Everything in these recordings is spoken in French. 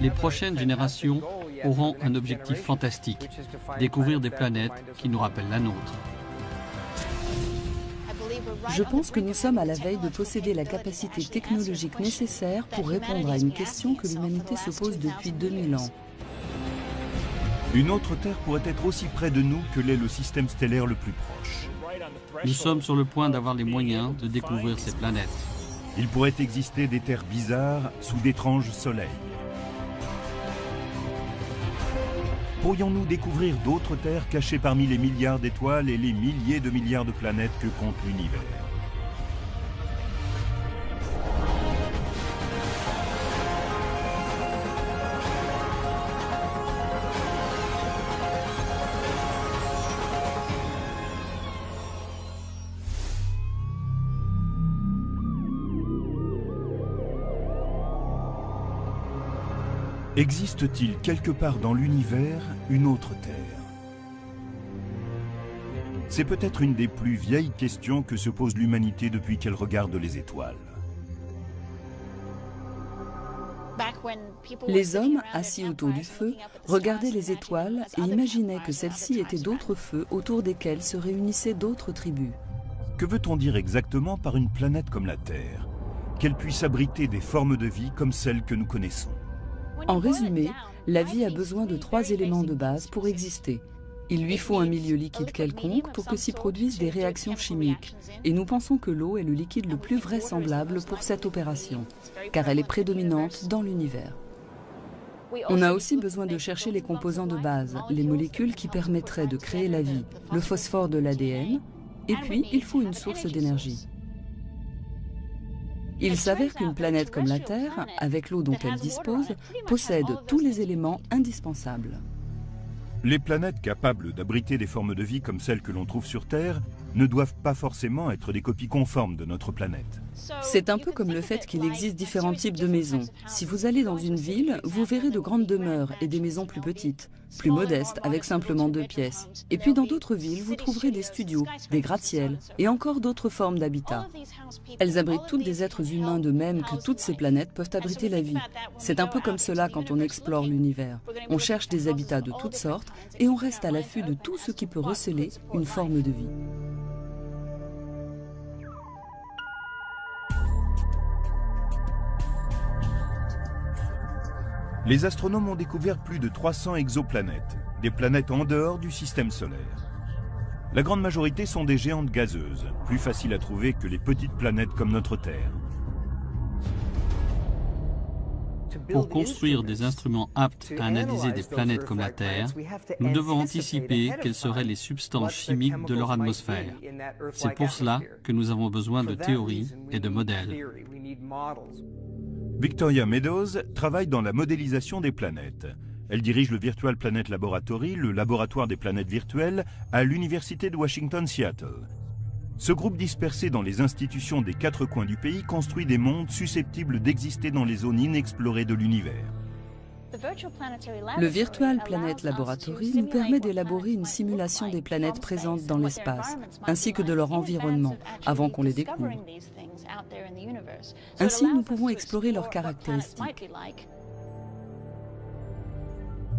Les prochaines générations auront un objectif fantastique, découvrir des planètes qui nous rappellent la nôtre. Je pense que nous sommes à la veille de posséder la capacité technologique nécessaire pour répondre à une question que l'humanité se pose depuis 2000 ans. Une autre Terre pourrait être aussi près de nous que l'est le système stellaire le plus proche. Nous sommes sur le point d'avoir les moyens de découvrir ces planètes. Il pourrait exister des terres bizarres sous d'étranges soleils. Pourrions-nous découvrir d'autres terres cachées parmi les milliards d'étoiles et les milliers de milliards de planètes que compte l'univers? Existe-t-il quelque part dans l'univers une autre Terre? C'est peut-être une des plus vieilles questions que se pose l'humanité depuis qu'elle regarde les étoiles. Les hommes, assis autour du feu, regardaient les étoiles et imaginaient que celles-ci étaient d'autres feux autour desquels se réunissaient d'autres tribus. Que veut-on dire exactement par une planète comme la Terre? Qu'elle puisse abriter des formes de vie comme celles que nous connaissons. En résumé, la vie a besoin de 3 éléments de base pour exister. Il lui faut un milieu liquide quelconque pour que s'y produisent des réactions chimiques. Et nous pensons que l'eau est le liquide le plus vraisemblable pour cette opération, car elle est prédominante dans l'univers. On a aussi besoin de chercher les composants de base, les molécules qui permettraient de créer la vie, le phosphore de l'ADN, et puis il faut une source d'énergie. Il s'avère qu'une planète comme la Terre, avec l'eau dont elle dispose, possède tous les éléments indispensables. Les planètes capables d'abriter des formes de vie comme celles que l'on trouve sur Terre ne doivent pas forcément être des copies conformes de notre planète. C'est un peu comme le fait qu'il existe différents types de maisons. Si vous allez dans une ville, vous verrez de grandes demeures et des maisons plus petites, plus modestes, avec simplement 2 pièces. Et puis dans d'autres villes, vous trouverez des studios, des gratte-ciels et encore d'autres formes d'habitat. Elles abritent toutes des êtres humains de même que toutes ces planètes peuvent abriter la vie. C'est un peu comme cela quand on explore l'univers. On cherche des habitats de toutes sortes et on reste à l'affût de tout ce qui peut receler une forme de vie. Les astronomes ont découvert plus de 300 exoplanètes, des planètes en dehors du système solaire. La grande majorité sont des géantes gazeuses, plus faciles à trouver que les petites planètes comme notre Terre. Pour construire des instruments aptes à analyser des planètes comme la Terre, nous devons anticiper quelles seraient les substances chimiques de leur atmosphère. C'est pour cela que nous avons besoin de théories et de modèles. Victoria Meadows travaille dans la modélisation des planètes. Elle dirige le Virtual Planet Laboratory, le laboratoire des planètes virtuelles, à l'Université de Washington-Seattle. Ce groupe dispersé dans les institutions des 4 coins du pays construit des mondes susceptibles d'exister dans les zones inexplorées de l'univers. Le Virtual Planet Laboratory nous permet d'élaborer une simulation des planètes présentes dans l'espace, ainsi que de leur environnement, avant qu'on les découvre. Ainsi, nous pouvons explorer leurs caractéristiques.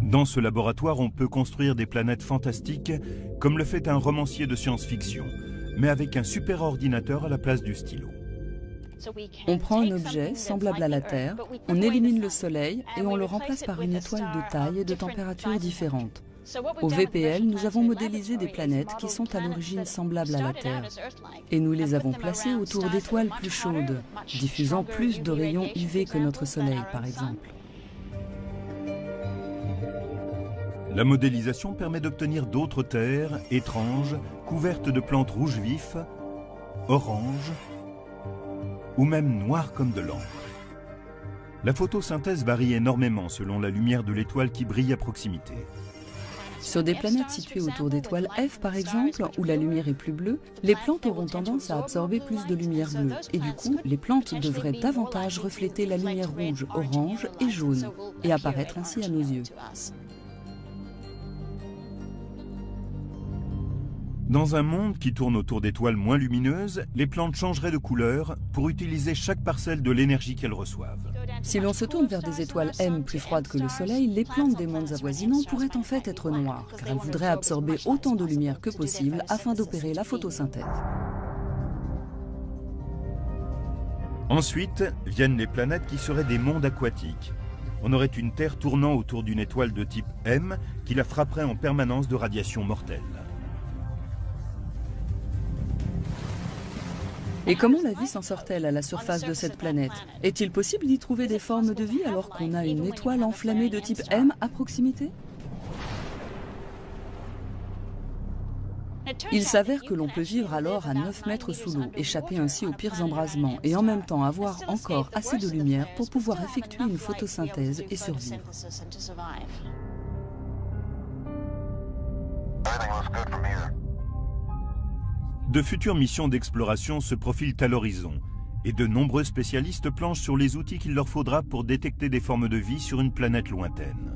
Dans ce laboratoire, on peut construire des planètes fantastiques, comme le fait un romancier de science-fiction, mais avec un super ordinateur à la place du stylo. On prend un objet semblable à la Terre, on élimine le Soleil et on le remplace par une étoile de taille et de température différentes. Au VPL, nous avons modélisé des planètes qui sont à l'origine semblables à la Terre. Et nous les avons placées autour d'étoiles plus chaudes, diffusant plus de rayons UV que notre Soleil, par exemple. La modélisation permet d'obtenir d'autres terres étranges, couvertes de plantes rouges vifs, oranges, ou même noires comme de l'encre. La photosynthèse varie énormément selon la lumière de l'étoile qui brille à proximité. Sur des planètes situées autour d'étoiles F, par exemple, où la lumière est plus bleue, les plantes auront tendance à absorber plus de lumière bleue. Et du coup, les plantes devraient davantage refléter la lumière rouge, orange et jaune, et apparaître ainsi à nos yeux. Dans un monde qui tourne autour d'étoiles moins lumineuses, les plantes changeraient de couleur pour utiliser chaque parcelle de l'énergie qu'elles reçoivent. Si l'on se tourne vers des étoiles M plus froides que le Soleil, les plantes des mondes avoisinants pourraient en fait être noires, car elles voudraient absorber autant de lumière que possible afin d'opérer la photosynthèse. Ensuite, viennent les planètes qui seraient des mondes aquatiques. On aurait une Terre tournant autour d'une étoile de type M qui la frapperait en permanence de radiation mortelle. Et comment la vie s'en sort-elle à la surface de cette planète? Est-il possible d'y trouver des formes de vie alors qu'on a une étoile enflammée de type M à proximité? Il s'avère que l'on peut vivre alors à 9 mètres sous l'eau, échapper ainsi aux pires embrasements et en même temps avoir encore assez de lumière pour pouvoir effectuer une photosynthèse et survivre. De futures missions d'exploration se profilent à l'horizon et de nombreux spécialistes planchent sur les outils qu'il leur faudra pour détecter des formes de vie sur une planète lointaine.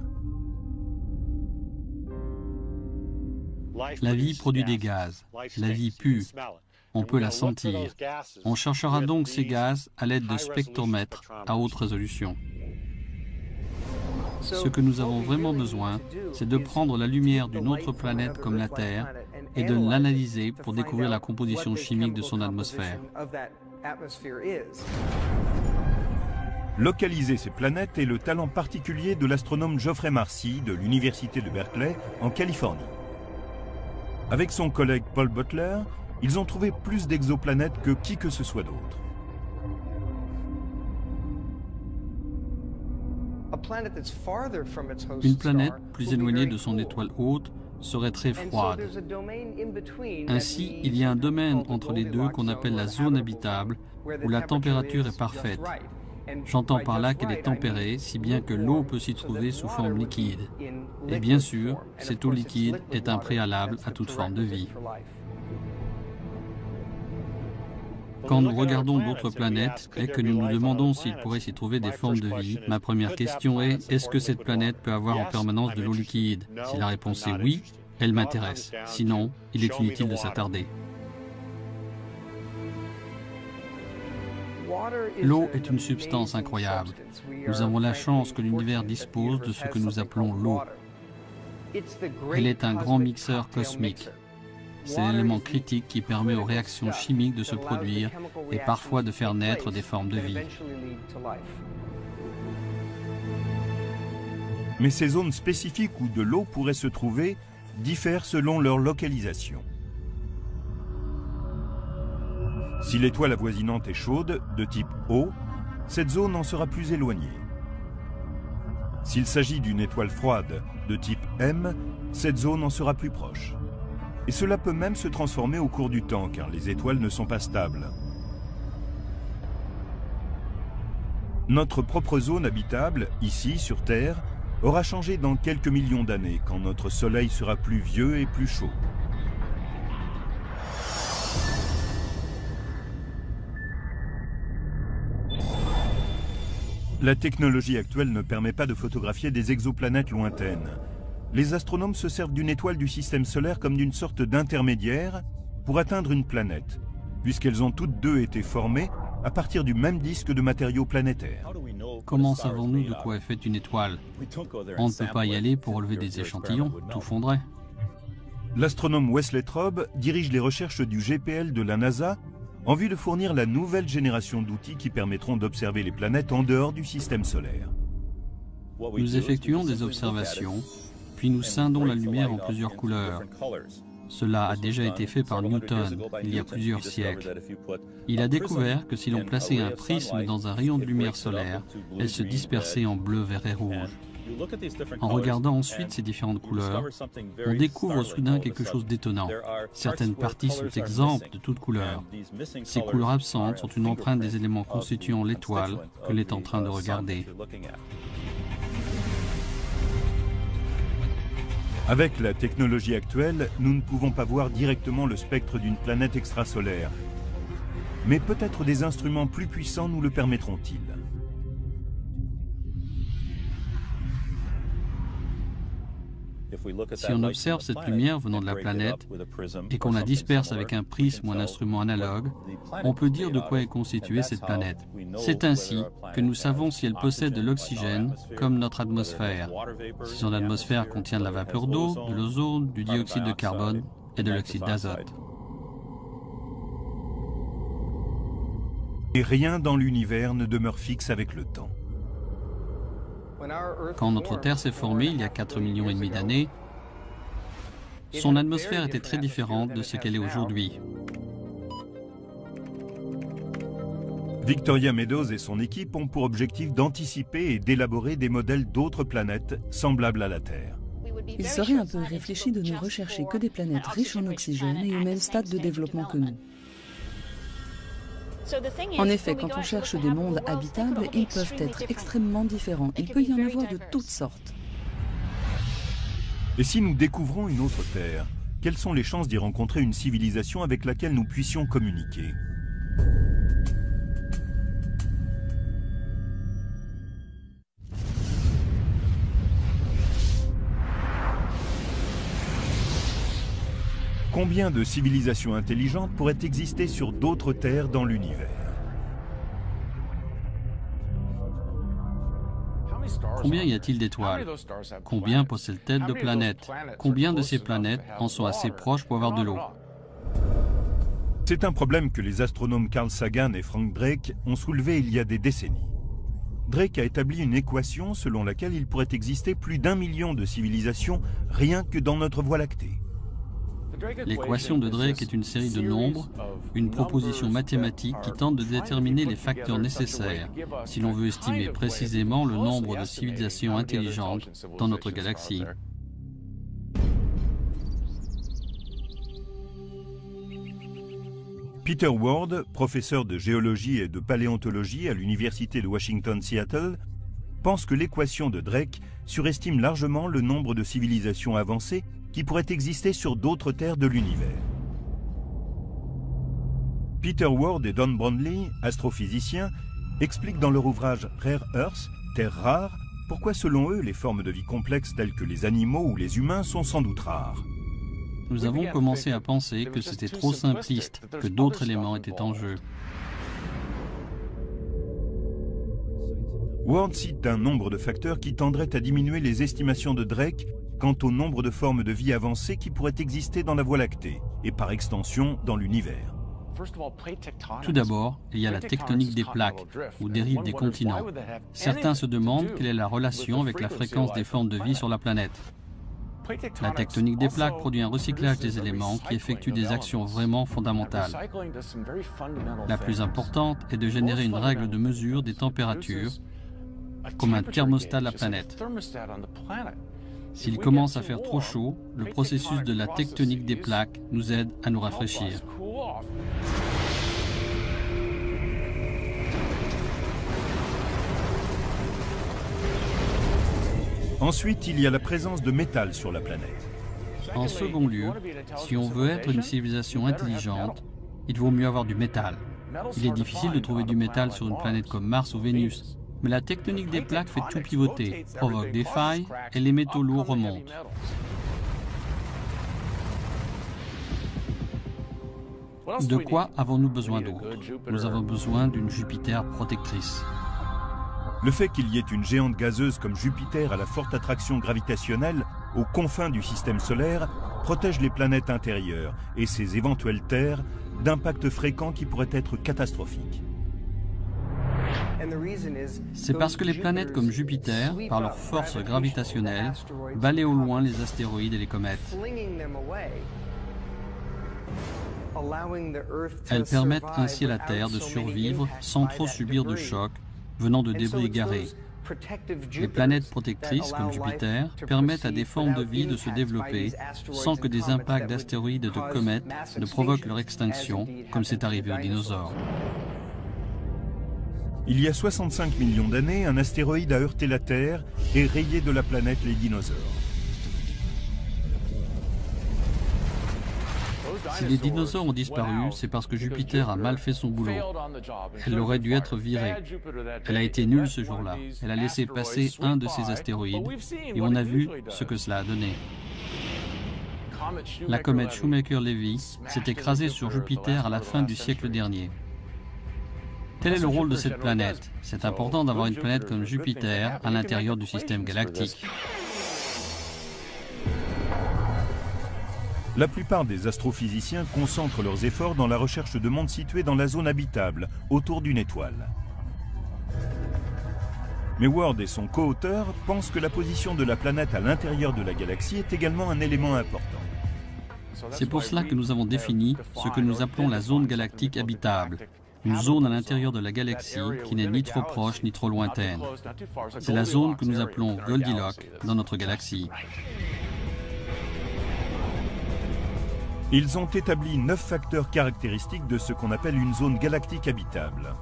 La vie produit des gaz. La vie pue. On peut la sentir. On cherchera donc ces gaz à l'aide de spectromètres à haute résolution. Ce que nous avons vraiment besoin, c'est de prendre la lumière d'une autre planète comme la Terre et de l'analyser pour découvrir la composition chimique de son atmosphère. Localiser ces planètes est le talent particulier de l'astronome Geoffrey Marcy de l'Université de Berkeley en Californie. Avec son collègue Paul Butler, ils ont trouvé plus d'exoplanètes que qui que ce soit d'autre. Une planète plus éloignée de son étoile hôte serait très froide. Ainsi, il y a un domaine entre les deux qu'on appelle la zone habitable, où la température est parfaite. J'entends par là qu'elle est tempérée, si bien que l'eau peut s'y trouver sous forme liquide. Et bien sûr, cette eau liquide est un préalable à toute forme de vie. Quand nous regardons d'autres planètes et que nous nous demandons s'il pourrait s'y trouver des formes de vie, ma première question est que cette planète peut avoir en permanence de l'eau liquide? Si la réponse est oui, elle m'intéresse. Sinon, il est inutile de s'attarder. L'eau est une substance incroyable. Nous avons la chance que l'univers dispose de ce que nous appelons l'eau. Elle est un grand mixeur cosmique. C'est l'élément critique qui permet aux réactions chimiques de se produire et parfois de faire naître des formes de vie. Mais ces zones spécifiques où de l'eau pourrait se trouver diffèrent selon leur localisation. Si l'étoile avoisinante est chaude, de type O, cette zone en sera plus éloignée. S'il s'agit d'une étoile froide, de type M, cette zone en sera plus proche. Et cela peut même se transformer au cours du temps, car les étoiles ne sont pas stables. Notre propre zone habitable, ici, sur Terre, aura changé dans quelques millions d'années, quand notre Soleil sera plus vieux et plus chaud. La technologie actuelle ne permet pas de photographier des exoplanètes lointaines. Les astronomes se servent d'une étoile du système solaire comme d'une sorte d'intermédiaire pour atteindre une planète, puisqu'elles ont toutes deux été formées à partir du même disque de matériaux planétaires. Comment savons-nous de quoi est faite une étoile? On ne peut pas y aller pour relever des échantillons, tout fondrait. L'astronome Wesley Traub dirige les recherches du GPL de la NASA en vue de fournir la nouvelle génération d'outils qui permettront d'observer les planètes en dehors du système solaire. Nous effectuons des observations, puis nous scindons la lumière en plusieurs couleurs. Cela a déjà été fait par Newton, il y a plusieurs siècles. Il a découvert que si l'on plaçait un prisme dans un rayon de lumière solaire, elle se dispersait en bleu, vert et rouge. En regardant ensuite ces différentes couleurs, on découvre soudain quelque chose d'étonnant. Certaines parties sont exemptes de toute couleur. Ces couleurs absentes sont une empreinte des éléments constituant l'étoile que l'on est en train de regarder. Avec la technologie actuelle, nous ne pouvons pas voir directement le spectre d'une planète extrasolaire. Mais peut-être des instruments plus puissants nous le permettront-ils. Si on observe cette lumière venant de la planète et qu'on la disperse avec un prisme ou un instrument analogue, on peut dire de quoi est constituée cette planète. C'est ainsi que nous savons si elle possède de l'oxygène, comme notre atmosphère, si son atmosphère contient de la vapeur d'eau, de l'ozone, du dioxyde de carbone et de l'oxyde d'azote. Et rien dans l'univers ne demeure fixe avec le temps. Quand notre Terre s'est formée il y a 4,5 millions d'années, son atmosphère était très différente de ce qu'elle est aujourd'hui. Victoria Meadows et son équipe ont pour objectif d'anticiper et d'élaborer des modèles d'autres planètes semblables à la Terre. Il serait un peu irréfléchi de ne rechercher que des planètes riches en oxygène et au même stade de développement que nous. En effet, quand on cherche des mondes habitables, ils peuvent être extrêmement différents. Il peut y en avoir de toutes sortes. Et si nous découvrons une autre Terre, quelles sont les chances d'y rencontrer une civilisation avec laquelle nous puissions communiquer ? Combien de civilisations intelligentes pourraient exister sur d'autres terres dans l'univers? Combien y a-t-il d'étoiles? Combien possède-t-elle de planètes? Combien de ces planètes en sont assez proches pour avoir de l'eau? C'est un problème que les astronomes Carl Sagan et Frank Drake ont soulevé il y a des décennies. Drake a établi une équation selon laquelle il pourrait exister plus d'1 million de civilisations rien que dans notre Voie lactée. L'équation de Drake est une série de nombres, une proposition mathématique qui tente de déterminer les facteurs nécessaires si l'on veut estimer précisément le nombre de civilisations intelligentes dans notre galaxie. Peter Ward, professeur de géologie et de paléontologie à l'université de Washington-Seattle, pense que l'équation de Drake surestime largement le nombre de civilisations avancées qui pourraient exister sur d'autres terres de l'univers. Peter Ward et Don Brownlee, astrophysiciens, expliquent dans leur ouvrage Rare Earth, Terre rare, pourquoi selon eux les formes de vie complexes telles que les animaux ou les humains sont sans doute rares. Nous avons commencé à penser que c'était trop simpliste, que d'autres éléments étaient en jeu. Ward cite un nombre de facteurs qui tendraient à diminuer les estimations de Drake quant au nombre de formes de vie avancées qui pourraient exister dans la Voie lactée et par extension dans l'univers. Tout d'abord, il y a la tectonique des plaques, ou dérive des continents. Certains se demandent quelle est la relation avec la fréquence des formes de vie sur la planète. La tectonique des plaques produit un recyclage des éléments qui effectue des actions vraiment fondamentales. La plus importante est de générer une règle de mesure des températures, comme un thermostat de la planète. S'il commence à faire trop chaud, le processus de la tectonique des plaques nous aide à nous rafraîchir. Ensuite, il y a la présence de métal sur la planète. En second lieu, si on veut être une civilisation intelligente, il vaut mieux avoir du métal. Il est difficile de trouver du métal sur une planète comme Mars ou Vénus. Mais la tectonique des plaques fait tout pivoter, provoque des failles et les métaux lourds remontent. De quoi avons-nous besoin d'autre? Nous avons besoin d'une Jupiter protectrice. Le fait qu'il y ait une géante gazeuse comme Jupiter à la forte attraction gravitationnelle aux confins du système solaire protège les planètes intérieures et ses éventuelles terres d'impacts fréquents qui pourraient être catastrophiques. C'est parce que les planètes comme Jupiter, par leur force gravitationnelle, balayent au loin les astéroïdes et les comètes. Elles permettent ainsi à la Terre de survivre sans trop subir de chocs venant de débris égarés. Les planètes protectrices, comme Jupiter, permettent à des formes de vie de se développer sans que des impacts d'astéroïdes et de comètes ne provoquent leur extinction, comme c'est arrivé aux dinosaures. Il y a 65 millions d'années, un astéroïde a heurté la Terre et rayé de la planète les dinosaures. Si les dinosaures ont disparu, c'est parce que Jupiter a mal fait son boulot. Elle aurait dû être virée. Elle a été nulle ce jour-là. Elle a laissé passer un de ses astéroïdes et on a vu ce que cela a donné. La comète Shoemaker-Levy s'est écrasée sur Jupiter à la fin du siècle dernier. Quel est le rôle de cette planète? C'est important d'avoir une planète comme Jupiter à l'intérieur du système galactique. La plupart des astrophysiciens concentrent leurs efforts dans la recherche de mondes situés dans la zone habitable, autour d'une étoile. Mais Ward et son co-auteur pensent que la position de la planète à l'intérieur de la galaxie est également un élément important. C'est pour cela que nous avons défini ce que nous appelons la zone galactique habitable, une zone à l'intérieur de la galaxie qui n'est ni trop proche ni trop lointaine. C'est la zone que nous appelons Goldilocks dans notre galaxie. Ils ont établi 9 facteurs caractéristiques de ce qu'on appelle une zone galactique habitable.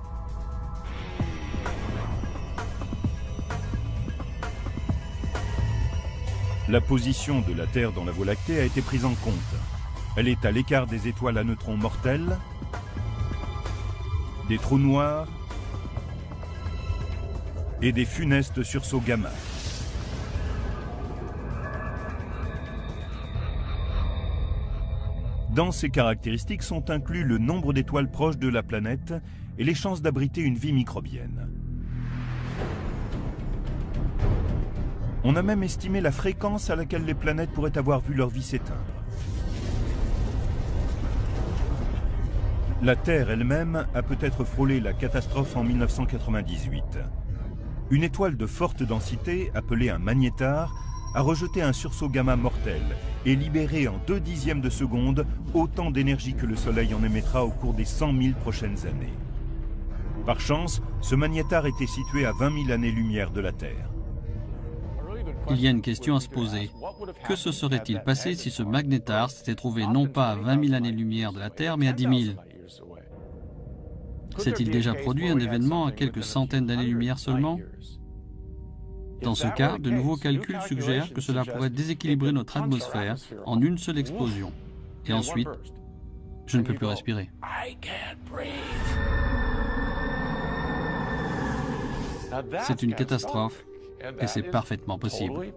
La position de la Terre dans la Voie lactée a été prise en compte. Elle est à l'écart des étoiles à neutrons mortels, des trous noirs et des funestes sursauts gamma. Dans ces caractéristiques sont inclus le nombre d'étoiles proches de la planète et les chances d'abriter une vie microbienne. On a même estimé la fréquence à laquelle les planètes pourraient avoir vu leur vie s'éteindre. La Terre elle-même a peut-être frôlé la catastrophe en 1998. Une étoile de forte densité, appelée un magnétar, a rejeté un sursaut gamma mortel et libéré en 0,2 de seconde autant d'énergie que le Soleil en émettra au cours des 100 000 prochaines années. Par chance, ce magnétar était situé à 20 000 années-lumière de la Terre. Il y a une question à se poser. Que se serait-il passé si ce magnétar s'était trouvé non pas à 20 000 années-lumière de la Terre, mais à 10 000? S'est-il déjà produit un événement à quelques centaines d'années-lumière seulement? Dans ce cas, de nouveaux calculs suggèrent que cela pourrait déséquilibrer notre atmosphère en une seule explosion. Et ensuite, je ne peux plus respirer. C'est une catastrophe et c'est parfaitement possible.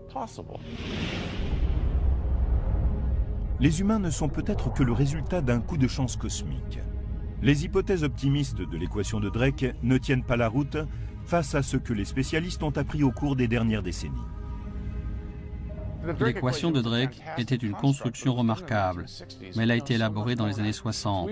Les humains ne sont peut-être que le résultat d'un coup de chance cosmique. Les hypothèses optimistes de l'équation de Drake ne tiennent pas la route face à ce que les spécialistes ont appris au cours des dernières décennies. L'équation de Drake était une construction remarquable, mais elle a été élaborée dans les années 60.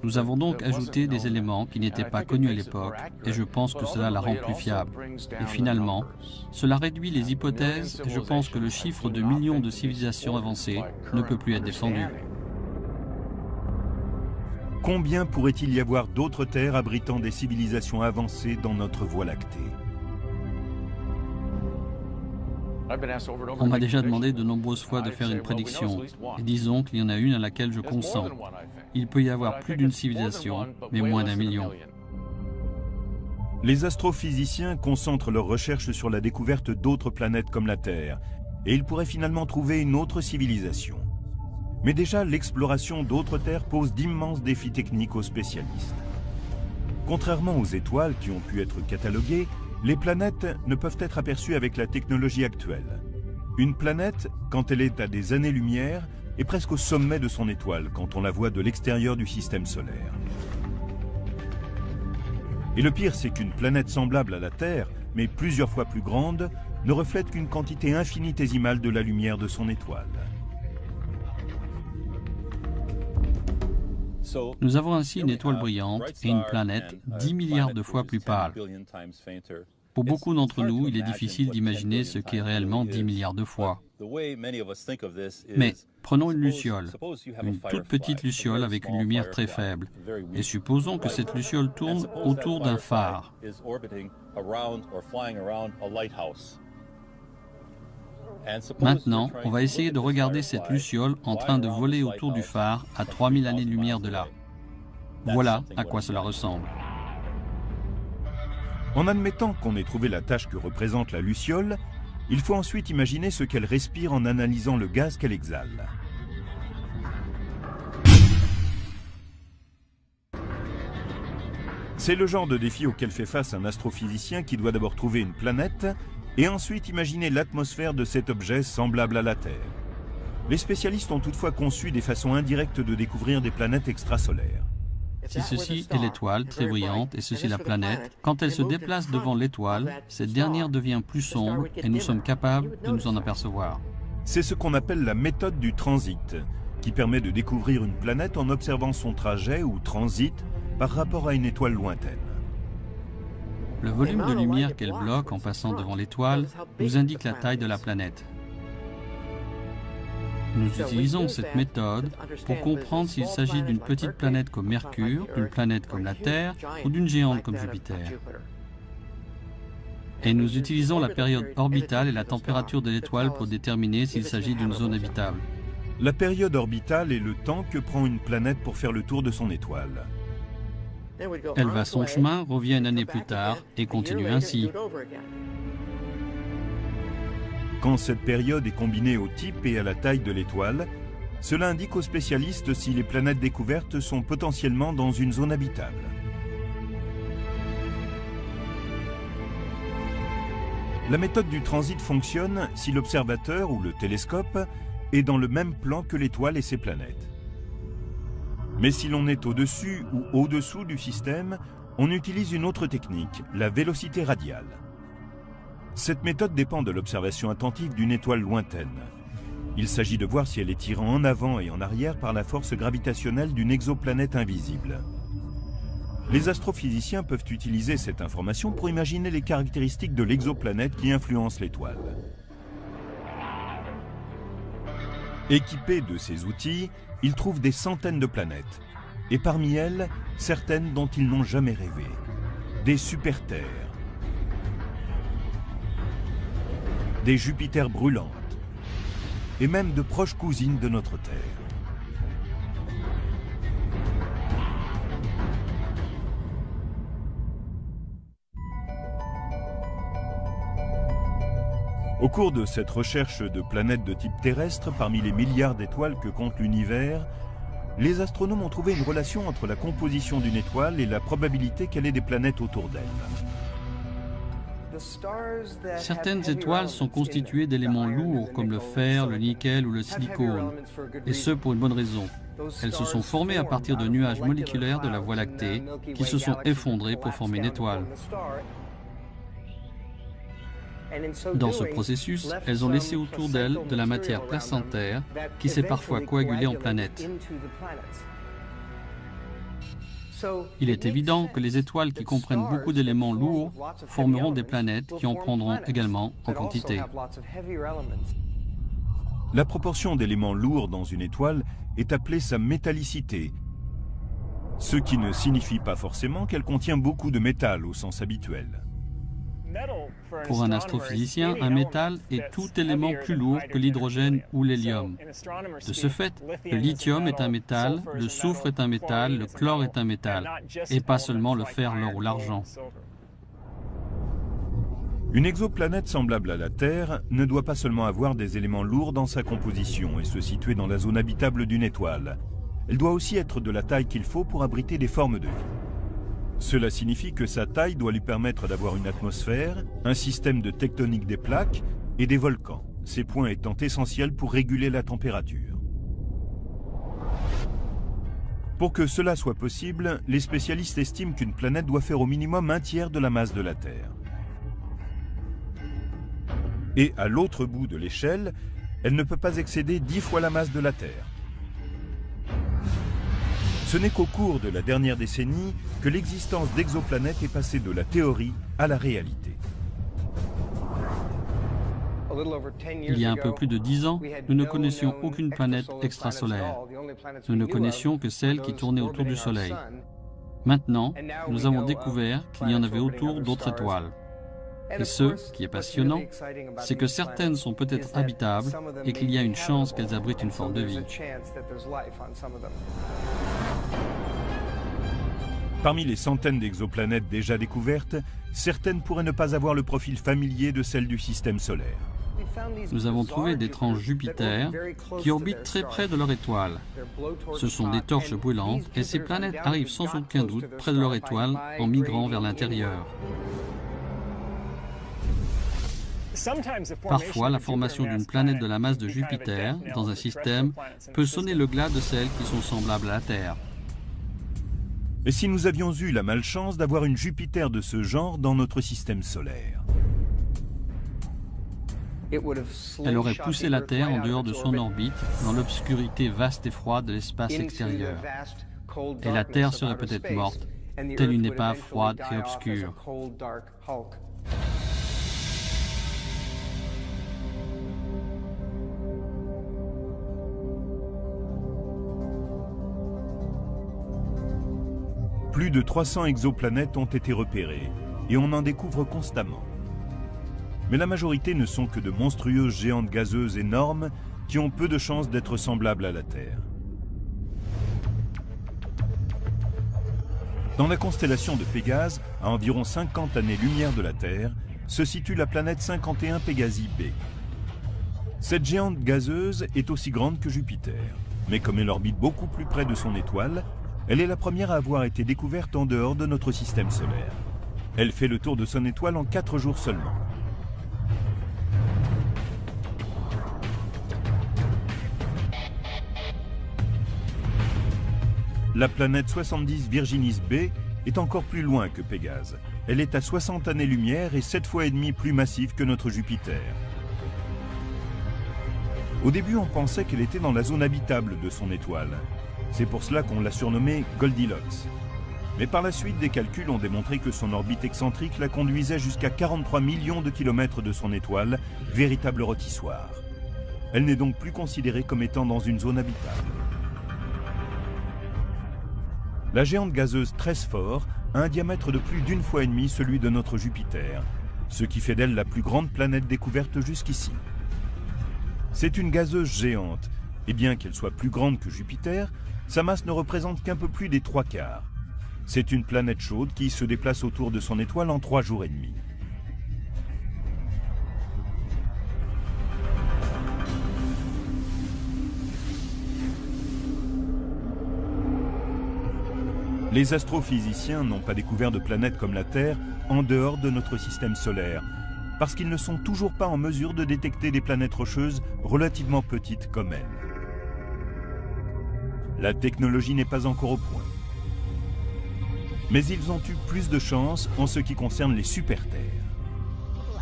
Nous avons donc ajouté des éléments qui n'étaient pas connus à l'époque, et je pense que cela la rend plus fiable. Et finalement, cela réduit les hypothèses, et je pense que le chiffre de millions de civilisations avancées ne peut plus être défendu. Combien pourrait-il y avoir d'autres terres abritant des civilisations avancées dans notre Voie lactée? On m'a déjà demandé de nombreuses fois de faire une prédiction, et disons qu'il y en a une à laquelle je consens. Il peut y avoir plus d'une civilisation, mais moins d'1 million. Les astrophysiciens concentrent leurs recherches sur la découverte d'autres planètes comme la Terre, et ils pourraient finalement trouver une autre civilisation. Mais déjà, l'exploration d'autres terres pose d'immenses défis techniques aux spécialistes. Contrairement aux étoiles qui ont pu être cataloguées, les planètes ne peuvent être aperçues avec la technologie actuelle. Une planète, quand elle est à des années-lumière, est presque au sommet de son étoile quand on la voit de l'extérieur du système solaire. Et le pire, c'est qu'une planète semblable à la Terre, mais plusieurs fois plus grande, ne reflète qu'une quantité infinitésimale de la lumière de son étoile. Nous avons ainsi une étoile brillante et une planète 10 milliards de fois plus pâle. Pour beaucoup d'entre nous, il est difficile d'imaginer ce qu'est réellement 10 milliards de fois. Mais prenons une luciole, une toute petite luciole avec une lumière très faible, et supposons que cette luciole tourne autour d'un phare. Maintenant, on va essayer de regarder cette luciole en train de voler autour du phare à 3000 années-lumière de là. Voilà à quoi cela ressemble. En admettant qu'on ait trouvé la tâche que représente la luciole, il faut ensuite imaginer ce qu'elle respire en analysant le gaz qu'elle exhale. C'est le genre de défi auquel fait face un astrophysicien qui doit d'abord trouver une planète et ensuite imaginer l'atmosphère de cet objet semblable à la Terre. Les spécialistes ont toutefois conçu des façons indirectes de découvrir des planètes extrasolaires. Si ceci est l'étoile, très brillante, et ceci la planète, quand elle se déplace devant l'étoile, cette dernière devient plus sombre et nous sommes capables de nous en apercevoir. C'est ce qu'on appelle la méthode du transit, qui permet de découvrir une planète en observant son trajet ou transit par rapport à une étoile lointaine. Le volume de lumière qu'elle bloque en passant devant l'étoile nous indique la taille de la planète. Nous utilisons cette méthode pour comprendre s'il s'agit d'une petite planète comme Mercure, d'une planète comme la Terre ou d'une géante comme Jupiter. Et nous utilisons la période orbitale et la température de l'étoile pour déterminer s'il s'agit d'une zone habitable. La période orbitale est le temps que prend une planète pour faire le tour de son étoile. Elle va son chemin, revient une année plus tard et continue ainsi. Quand cette période est combinée au type et à la taille de l'étoile, cela indique aux spécialistes si les planètes découvertes sont potentiellement dans une zone habitable. La méthode du transit fonctionne si l'observateur ou le télescope est dans le même plan que l'étoile et ses planètes. Mais si l'on est au-dessus ou au-dessous du système, on utilise une autre technique, la vélocité radiale. Cette méthode dépend de l'observation attentive d'une étoile lointaine. Il s'agit de voir si elle est tirée en avant et en arrière par la force gravitationnelle d'une exoplanète invisible. Les astrophysiciens peuvent utiliser cette information pour imaginer les caractéristiques de l'exoplanète qui influence l'étoile. Équipés de ces outils, ils trouvent des centaines de planètes, et parmi elles, certaines dont ils n'ont jamais rêvé. Des super-terres, des Jupiters brûlantes, et même de proches cousines de notre Terre. Au cours de cette recherche de planètes de type terrestre, parmi les milliards d'étoiles que compte l'univers, les astronomes ont trouvé une relation entre la composition d'une étoile et la probabilité qu'elle ait des planètes autour d'elle. Certaines étoiles sont constituées d'éléments lourds comme le fer, le nickel ou le silicone, et ce pour une bonne raison. Elles se sont formées à partir de nuages moléculaires de la Voie lactée qui se sont effondrés pour former une étoile. Dans ce processus, elles ont laissé autour d'elles de la matière placentaire qui s'est parfois coagulée en planètes. Il est évident que les étoiles qui comprennent beaucoup d'éléments lourds formeront des planètes qui en prendront également en quantité. La proportion d'éléments lourds dans une étoile est appelée sa métallicité, ce qui ne signifie pas forcément qu'elle contient beaucoup de métal au sens habituel. Pour un astrophysicien, un métal est tout élément plus lourd que l'hydrogène ou l'hélium. De ce fait, le lithium est un métal, le soufre est un métal, le chlore est un métal, et pas seulement le fer, l'or ou l'argent. Une exoplanète semblable à la Terre ne doit pas seulement avoir des éléments lourds dans sa composition et se situer dans la zone habitable d'une étoile. Elle doit aussi être de la taille qu'il faut pour abriter des formes de vie. Cela signifie que sa taille doit lui permettre d'avoir une atmosphère, un système de tectonique des plaques et des volcans, ces points étant essentiels pour réguler la température. Pour que cela soit possible, les spécialistes estiment qu'une planète doit faire au minimum un tiers de la masse de la Terre. Et à l'autre bout de l'échelle, elle ne peut pas excéder 10 fois la masse de la Terre. Ce n'est qu'au cours de la dernière décennie que l'existence d'exoplanètes est passée de la théorie à la réalité. Il y a un peu plus de 10 ans, nous ne connaissions aucune planète extrasolaire. Nous ne connaissions que celles qui tournaient autour du Soleil. Maintenant, nous avons découvert qu'il y en avait autour d'autres étoiles. Et ce qui est passionnant, c'est que certaines sont peut-être habitables et qu'il y a une chance qu'elles abritent une forme de vie. Parmi les centaines d'exoplanètes déjà découvertes, certaines pourraient ne pas avoir le profil familier de celles du système solaire. Nous avons trouvé d'étranges Jupiters qui orbitent très près de leur étoile. Ce sont des torches brûlantes et ces planètes arrivent sans aucun doute près de leur étoile en migrant vers l'intérieur. Parfois, la formation d'une planète de la masse de Jupiter dans un système peut sonner le glas de celles qui sont semblables à la Terre. Et si nous avions eu la malchance d'avoir une Jupiter de ce genre dans notre système solaire? Elle aurait poussé la Terre en dehors de son orbite, dans l'obscurité vaste et froide de l'espace extérieur. Et la Terre serait peut-être morte, telle une épave froide et obscure. Plus de 300 exoplanètes ont été repérées, et on en découvre constamment. Mais la majorité ne sont que de monstrueuses géantes gazeuses énormes qui ont peu de chances d'être semblables à la Terre. Dans la constellation de Pégase, à environ 50 années-lumière de la Terre, se situe la planète 51 Pégasi b. Cette géante gazeuse est aussi grande que Jupiter, mais comme elle orbite beaucoup plus près de son étoile, elle est la première à avoir été découverte en dehors de notre système solaire. Elle fait le tour de son étoile en 4 jours seulement. La planète 70 Virginis b est encore plus loin que Pégase. Elle est à 60 années-lumière et 7 fois et demie plus massive que notre Jupiter. Au début, on pensait qu'elle était dans la zone habitable de son étoile. C'est pour cela qu'on l'a surnommée Goldilocks. Mais par la suite, des calculs ont démontré que son orbite excentrique la conduisait jusqu'à 43 millions de kilomètres de son étoile, véritable rôtissoir. Elle n'est donc plus considérée comme étant dans une zone habitable. La géante gazeuse Tresphore a un diamètre de plus d'1,5 fois celui de notre Jupiter, ce qui fait d'elle la plus grande planète découverte jusqu'ici. C'est une gazeuse géante, et bien qu'elle soit plus grande que Jupiter, sa masse ne représente qu'un peu plus des 3/4. C'est une planète chaude qui se déplace autour de son étoile en 3 jours et demi. Les astrophysiciens n'ont pas découvert de planète comme la Terre en dehors de notre système solaire, parce qu'ils ne sont toujours pas en mesure de détecter des planètes rocheuses relativement petites comme elle. La technologie n'est pas encore au point. Mais ils ont eu plus de chance en ce qui concerne les super-terres.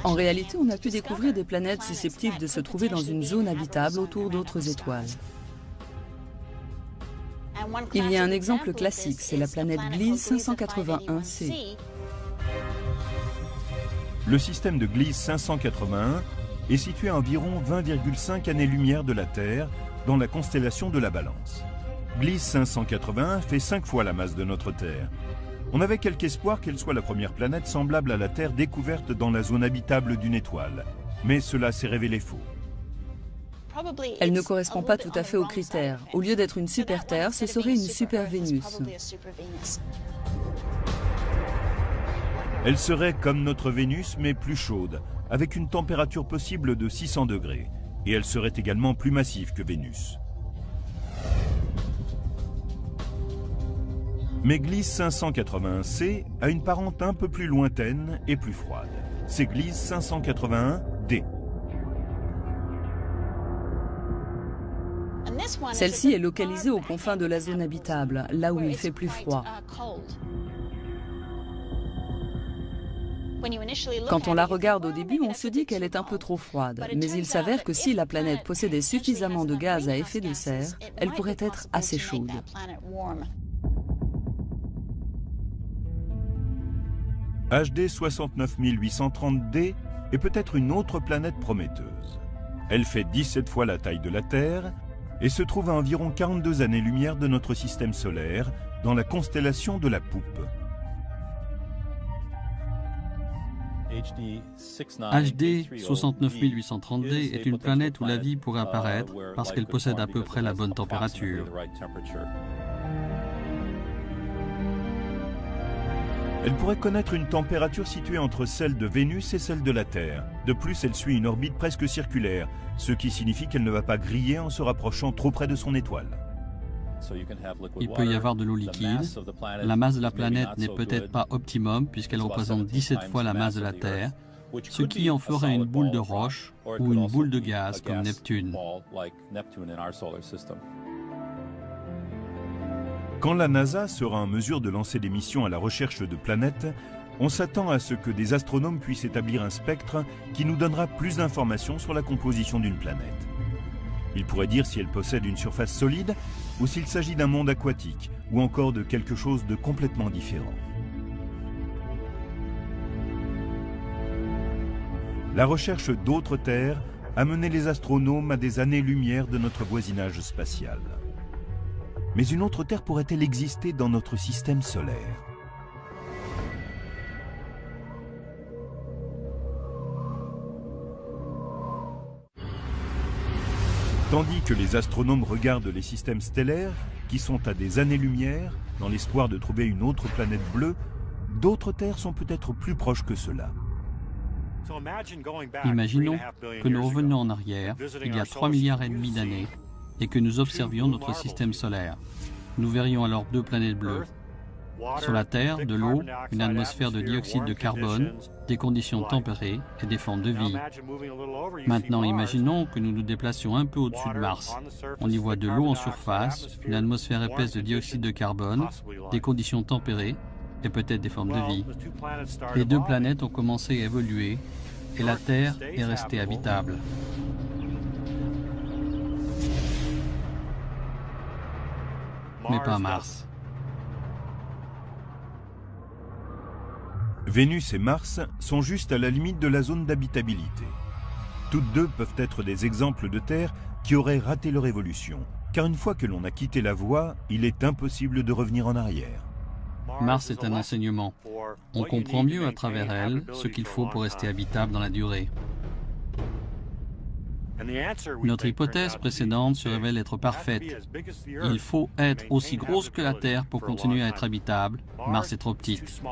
En réalité, on a pu découvrir des planètes susceptibles de se trouver dans une zone habitable autour d'autres étoiles. Il y a un exemple classique, c'est la planète Gliese 581c. Le système de Gliese 581 est situé à environ 20,5 années-lumière de la Terre, dans la constellation de la Balance. Gliese 581 fait 5 fois la masse de notre Terre. On avait quelque espoir qu'elle soit la première planète semblable à la Terre découverte dans la zone habitable d'une étoile, mais cela s'est révélé faux. Elle ne correspond pas tout à fait aux critères. Au lieu d'être une super-Terre, ce serait une super-Vénus. Elle serait comme notre Vénus, mais plus chaude, avec une température possible de 600 degrés. Et elle serait également plus massive que Vénus. Mais Gliese 581c a une parente un peu plus lointaine et plus froide. C'est Gliese 581d. Celle-ci est localisée aux confins de la zone habitable, là où il fait plus froid. Quand on la regarde au début, on se dit qu'elle est un peu trop froide, mais il s'avère que si la planète possédait suffisamment de gaz à effet de serre, elle pourrait être assez chaude. HD 69830d est peut-être une autre planète prometteuse. Elle fait 17 fois la taille de la Terre et se trouve à environ 42 années-lumière de notre système solaire, dans la constellation de la Poupe. HD 69830d est une planète où la vie pourrait apparaître parce qu'elle possède à peu près la bonne température. Elle pourrait connaître une température située entre celle de Vénus et celle de la Terre. De plus, elle suit une orbite presque circulaire, ce qui signifie qu'elle ne va pas griller en se rapprochant trop près de son étoile. Il peut y avoir de l'eau liquide. La masse de la planète n'est peut-être pas optimum puisqu'elle représente 17 fois la masse de la Terre, ce qui en ferait une boule de roche ou une boule de gaz comme Neptune. Quand la NASA sera en mesure de lancer des missions à la recherche de planètes, on s'attend à ce que des astronomes puissent établir un spectre qui nous donnera plus d'informations sur la composition d'une planète. Ils pourraient dire si elle possède une surface solide ou s'il s'agit d'un monde aquatique ou encore de quelque chose de complètement différent. La recherche d'autres terres a mené les astronomes à des années-lumière de notre voisinage spatial. Mais une autre terre pourrait-elle exister dans notre système solaire ? Tandis que les astronomes regardent les systèmes stellaires, qui sont à des années-lumière, dans l'espoir de trouver une autre planète bleue, d'autres terres sont peut-être plus proches que cela. Imaginons que nous revenions en arrière, il y a 3,5 milliards d'années, et que nous observions notre système solaire. Nous verrions alors 2 planètes bleues. Sur la Terre, de l'eau, une atmosphère de dioxyde de carbone, des conditions tempérées et des formes de vie. Maintenant, imaginons que nous nous déplacions un peu au-dessus de Mars. On y voit de l'eau en surface, une atmosphère épaisse de dioxyde de carbone, des conditions tempérées et peut-être des formes de vie. Les 2 planètes ont commencé à évoluer et la Terre est restée habitable. Mais pas Mars. Vénus et Mars sont juste à la limite de la zone d'habitabilité. Toutes 2 peuvent être des exemples de terres qui auraient raté leur évolution, car une fois que l'on a quitté la voie, il est impossible de revenir en arrière. Mars est un enseignement. On comprend mieux à travers elle ce qu'il faut pour rester habitable dans la durée. Notre hypothèse précédente se révèle être parfaite. Il faut être aussi grosse que la Terre pour continuer à être habitable. Mars est trop petite.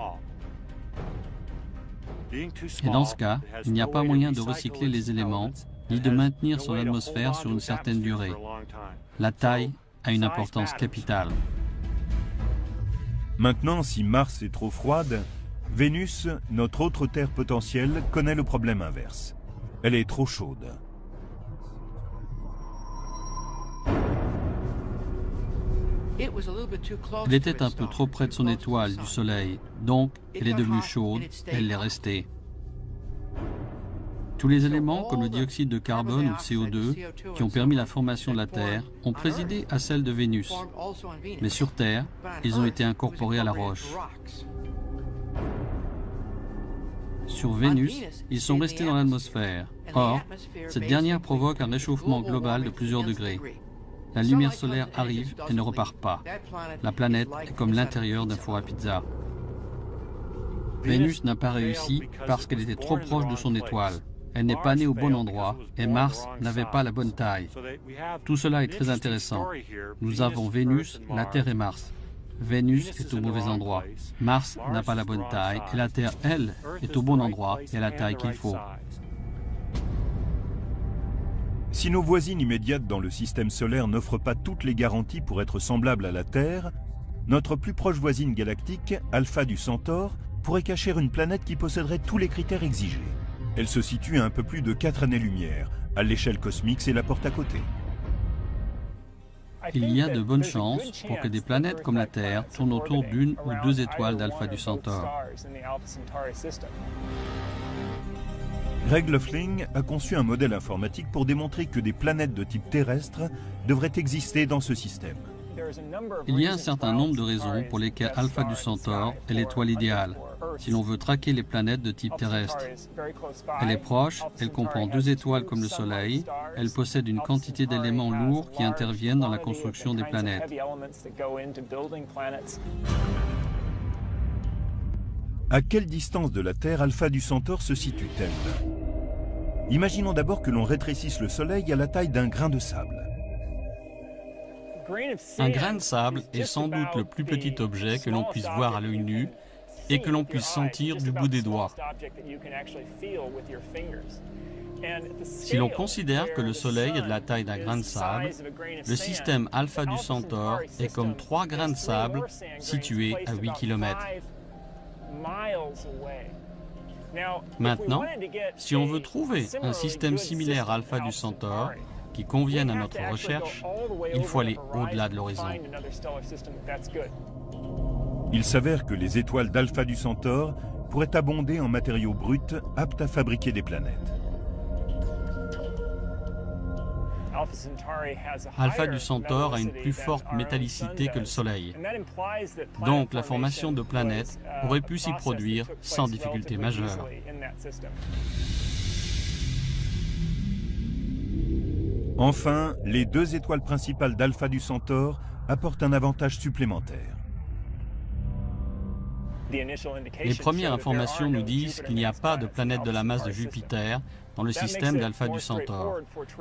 Et dans ce cas, il n'y a pas moyen de recycler les éléments, ni de maintenir son atmosphère sur une certaine durée. La taille a une importance capitale. Maintenant, si Mars est trop froide, Vénus, notre autre Terre potentielle, connaît le problème inverse. Elle est trop chaude. Elle était un peu trop près de son étoile, du Soleil, donc elle est devenue chaude, elle l'est restée. Tous les éléments, comme le dioxyde de carbone ou le CO2, qui ont permis la formation de la Terre, ont présidé à celle de Vénus. Mais sur Terre, ils ont été incorporés à la roche. Sur Vénus, ils sont restés dans l'atmosphère. Or, cette dernière provoque un réchauffement global de plusieurs degrés. La lumière solaire arrive et ne repart pas. La planète est comme l'intérieur d'un four à pizza. Vénus n'a pas réussi parce qu'elle était trop proche de son étoile. Elle n'est pas née au bon endroit et Mars n'avait pas la bonne taille. Tout cela est très intéressant. Nous avons Vénus, la Terre et Mars. Vénus est au mauvais endroit. Mars n'a pas la bonne taille et la Terre, elle, est au bon endroit et à la taille qu'il faut. Si nos voisines immédiates dans le système solaire n'offrent pas toutes les garanties pour être semblables à la Terre, notre plus proche voisine galactique, Alpha du Centaure, pourrait cacher une planète qui posséderait tous les critères exigés. Elle se situe à un peu plus de 4 années-lumière. À l'échelle cosmique, c'est la porte à côté. Il y a de bonnes chances pour que des planètes comme la Terre tournent autour d'une ou 2 étoiles d'Alpha du Centaure. Greg Loeffling a conçu un modèle informatique pour démontrer que des planètes de type terrestre devraient exister dans ce système. Il y a un certain nombre de raisons pour lesquelles Alpha du Centaure est l'étoile idéale, si l'on veut traquer les planètes de type terrestre. Elle est proche, elle comprend 2 étoiles comme le Soleil, elle possède une quantité d'éléments lourds qui interviennent dans la construction des planètes. À quelle distance de la Terre Alpha du Centaure se situe-t-elle? Imaginons d'abord que l'on rétrécisse le Soleil à la taille d'un grain de sable. Un grain de sable est sans doute le plus petit objet que l'on puisse voir à l'œil nu et que l'on puisse sentir du bout des doigts. Si l'on considère que le Soleil est de la taille d'un grain de sable, le système Alpha du Centaure est comme 3 grains de sable situés à 8 km. Maintenant, si on veut trouver un système similaire à Alpha du Centaure qui convienne à notre recherche, il faut aller au-delà de l'horizon. Il s'avère que les étoiles d'Alpha du Centaure pourraient abonder en matériaux bruts aptes à fabriquer des planètes. Alpha du Centaure a une plus forte métallicité que le Soleil. Donc la formation de planètes aurait pu s'y produire sans difficulté majeure. Enfin, les deux étoiles principales d'Alpha du Centaure apportent un avantage supplémentaire. Les premières informations nous disent qu'il n'y a pas de planète de la masse de Jupiter dans le système d'Alpha du Centaure.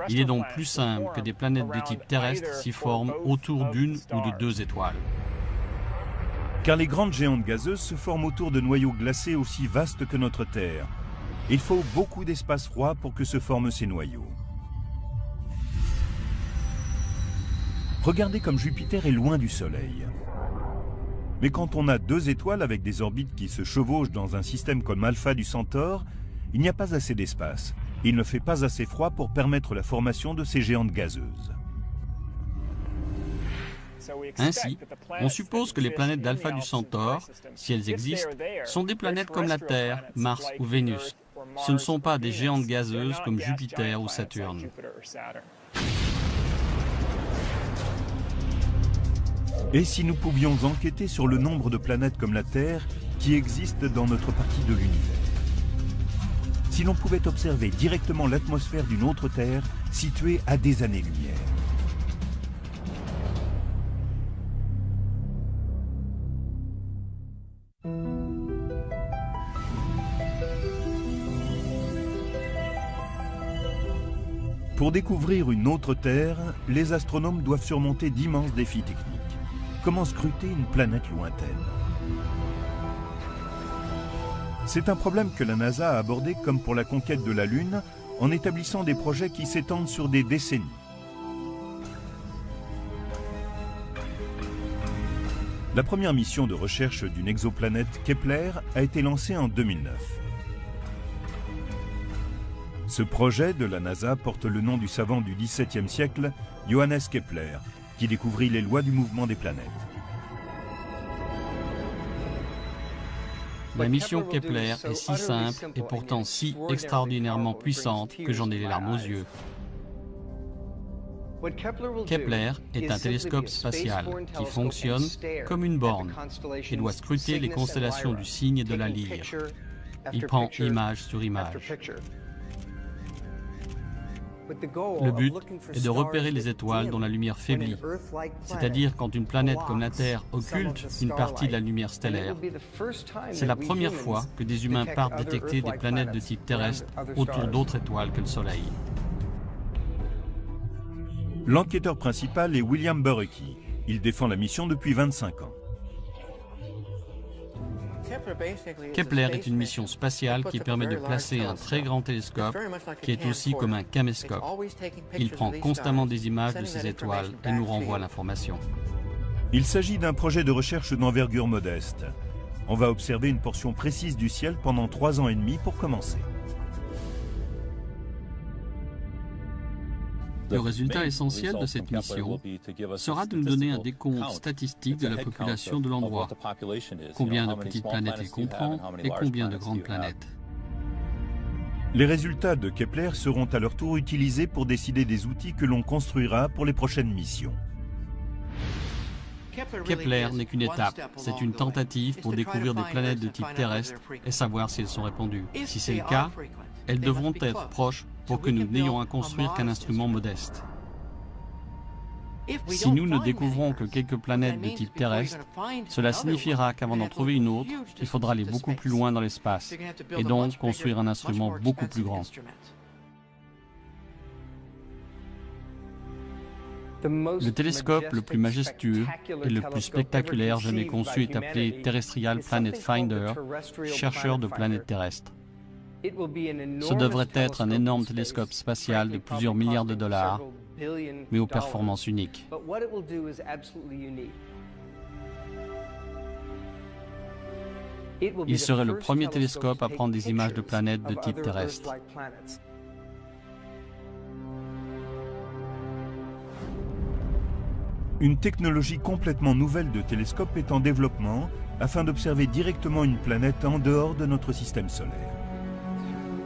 Il est donc plus simple que des planètes de type terrestre s'y forment autour d'une ou de deux étoiles. Car les grandes géantes gazeuses se forment autour de noyaux glacés aussi vastes que notre Terre. Il faut beaucoup d'espace froid pour que se forment ces noyaux. Regardez comme Jupiter est loin du Soleil. Mais quand on a deux étoiles avec des orbites qui se chevauchent dans un système comme Alpha du Centaure, il n'y a pas assez d'espace. Il ne fait pas assez froid pour permettre la formation de ces géantes gazeuses. Ainsi, on suppose que les planètes d'Alpha du Centaure, si elles existent, sont des planètes comme la Terre, Mars ou Vénus. Ce ne sont pas des géantes gazeuses comme Jupiter ou Saturne. Et si nous pouvions enquêter sur le nombre de planètes comme la Terre qui existent dans notre partie de l'univers? Si l'on pouvait observer directement l'atmosphère d'une autre Terre située à des années-lumière. Pour découvrir une autre Terre, les astronomes doivent surmonter d'immenses défis techniques. Comment scruter une planète lointaine? C'est un problème que la NASA a abordé comme pour la conquête de la Lune, en établissant des projets qui s'étendent sur des décennies. La première mission de recherche d'une exoplanète Kepler a été lancée en 2009. Ce projet de la NASA porte le nom du savant du XVIIe siècle, Johannes Kepler, qui découvrit les lois du mouvement des planètes. La mission Kepler est si simple et pourtant si extraordinairement puissante que j'en ai les larmes aux yeux. Kepler est un télescope spatial qui fonctionne comme une borne et doit scruter les constellations du Cygne et de la Lyre. Il prend image sur image. Le but est de repérer les étoiles dont la lumière faiblit, c'est-à-dire quand une planète comme la Terre occulte une partie de la lumière stellaire. C'est la première fois que des humains partent détecter des planètes de type terrestre autour d'autres étoiles que le Soleil. L'enquêteur principal est William Borucki. Il défend la mission depuis 25 ans. Kepler est une mission spatiale qui permet de placer un très grand télescope qui est aussi comme un caméscope. Il prend constamment des images de ces étoiles et nous renvoie l'information. Il s'agit d'un projet de recherche d'envergure modeste. On va observer une portion précise du ciel pendant 3 ans et demi pour commencer. Le résultat essentiel de cette mission sera de nous donner un décompte statistique de la population de l'endroit, combien de petites planètes il comprend et combien de grandes planètes. Les résultats de Kepler seront à leur tour utilisés pour décider des outils que l'on construira pour les prochaines missions. Kepler n'est qu'une étape, c'est une tentative pour découvrir des planètes de type terrestre et savoir si elles sont répandues. Si c'est le cas, elles devront être proches pour que nous n'ayons à construire qu'un instrument modeste. Si nous ne découvrons que quelques planètes de type terrestre, cela signifiera qu'avant d'en trouver une autre, il faudra aller beaucoup plus loin dans l'espace et donc construire un instrument beaucoup plus grand. Le télescope le plus majestueux et le plus spectaculaire jamais conçu est appelé Terrestrial Planet Finder, chercheur de planètes terrestres. Ce devrait être un énorme télescope spatial de plusieurs milliards de dollars, mais aux performances uniques. Il serait le premier télescope à prendre des images de planètes de type terrestre. Une technologie complètement nouvelle de télescope est en développement afin d'observer directement une planète en dehors de notre système solaire.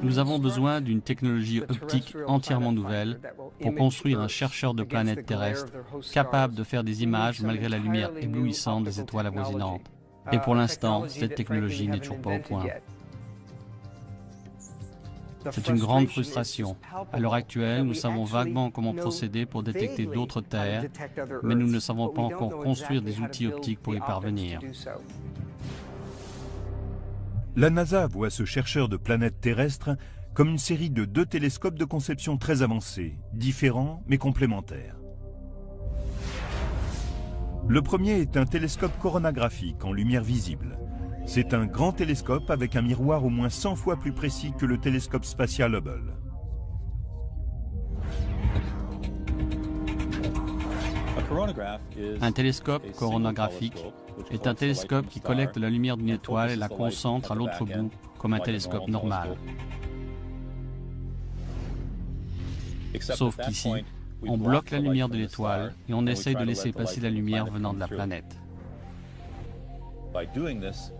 Nous avons besoin d'une technologie optique entièrement nouvelle pour construire un chercheur de planètes terrestres capable de faire des images malgré la lumière éblouissante des étoiles avoisinantes. Et pour l'instant, cette technologie n'est toujours pas au point. C'est une grande frustration. À l'heure actuelle, nous savons vaguement comment procéder pour détecter d'autres terres, mais nous ne savons pas encore construire des outils optiques pour y parvenir. La NASA voit ce chercheur de planètes terrestres comme une série de 2 télescopes de conception très avancés, différents mais complémentaires. Le premier est un télescope coronographique en lumière visible. C'est un grand télescope avec un miroir au moins 100 fois plus précis que le télescope spatial Hubble. Un télescope coronographique est un télescope qui collecte la lumière d'une étoile et la concentre à l'autre bout, comme un télescope normal. Sauf qu'ici, on bloque la lumière de l'étoile et on essaye de laisser passer la lumière venant de la planète.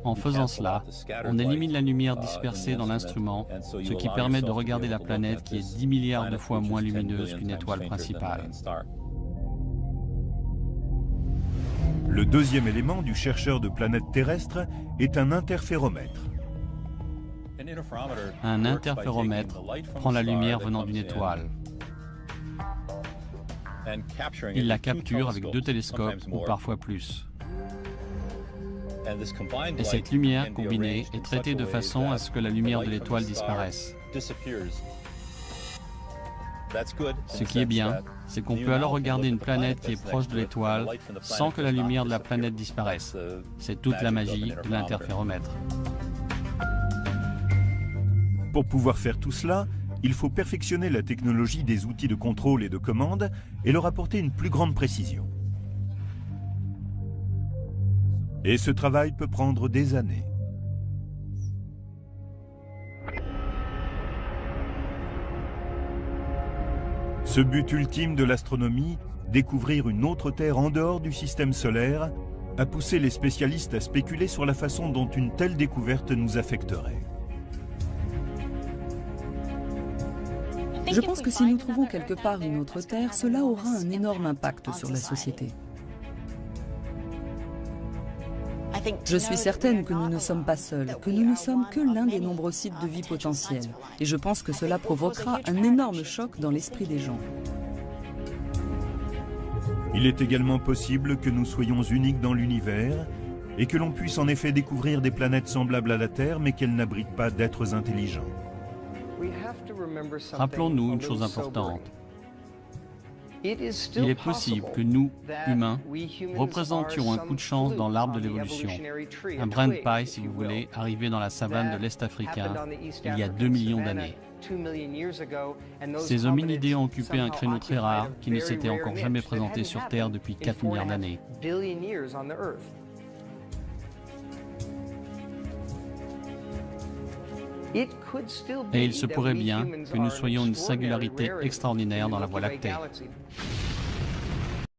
En faisant cela, on élimine la lumière dispersée dans l'instrument, ce qui permet de regarder la planète qui est 10 milliards de fois moins lumineuse qu'une étoile principale. Le deuxième élément du chercheur de planètes terrestres est un interféromètre. Un interféromètre prend la lumière venant d'une étoile. Il la capture avec 2 télescopes ou parfois plus. Et cette lumière combinée est traitée de façon à ce que la lumière de l'étoile disparaisse. Ce qui est bien, c'est qu'on peut alors regarder une planète qui est proche de l'étoile sans que la lumière de la planète disparaisse. C'est toute la magie de l'interféromètre. Pour pouvoir faire tout cela, il faut perfectionner la technologie des outils de contrôle et de commande et leur apporter une plus grande précision. Et ce travail peut prendre des années. Ce but ultime de l'astronomie, découvrir une autre Terre en dehors du système solaire, a poussé les spécialistes à spéculer sur la façon dont une telle découverte nous affecterait. Je pense que si nous trouvons quelque part une autre Terre, cela aura un énorme impact sur la société. Je suis certaine que nous ne sommes pas seuls, que nous ne sommes que l'un des nombreux sites de vie potentiels. Et je pense que cela provoquera un énorme choc dans l'esprit des gens. Il est également possible que nous soyons uniques dans l'univers et que l'on puisse en effet découvrir des planètes semblables à la Terre mais qu'elles n'abritent pas d'êtres intelligents. Rappelons-nous une chose importante. Il est possible que nous, humains, représentions un coup de chance dans l'arbre de l'évolution. Un brin de paille, si vous voulez, arrivé dans la savane de l'Est africain il y a 2 millions d'années. Ces hominidés ont occupé un créneau très rare qui ne s'était encore jamais présenté sur Terre depuis 4 milliards d'années. Et il se pourrait bien que nous soyons une singularité extraordinaire dans la Voie lactée.